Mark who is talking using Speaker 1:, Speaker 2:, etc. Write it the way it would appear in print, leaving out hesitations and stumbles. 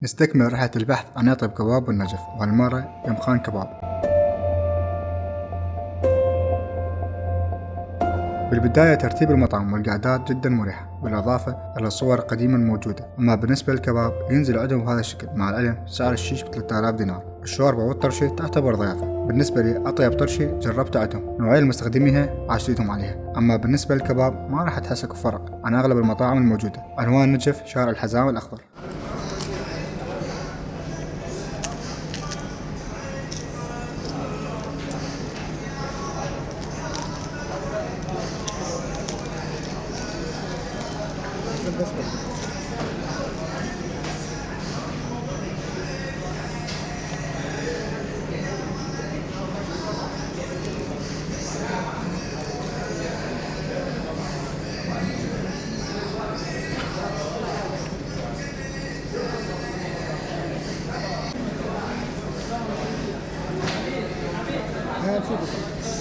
Speaker 1: نستكمل رحلة البحث عن يطيب كباب والنجف، وهالمرة يمخان كباب. بالبداية ترتيب المطعم والقعدات جدا مريحة، بالإضافة إلى الصور القديمة الموجودة. أما بالنسبة للكباب ينزل عندهم بهذا الشكل مع العلم سعر الشيش ب3000 دينار. الشوربة والطرشة تعتبر ضيافة. بالنسبة لي أطيب طرشة جربتها عندهم، نوعية المستخدميها عاشتهم عليها. أما بالنسبة للكباب ما راح تحسك فرق عن أغلب المطاعم الموجودة. عنوان النجف شارع الحزام الأخضر.
Speaker 2: ها شو بس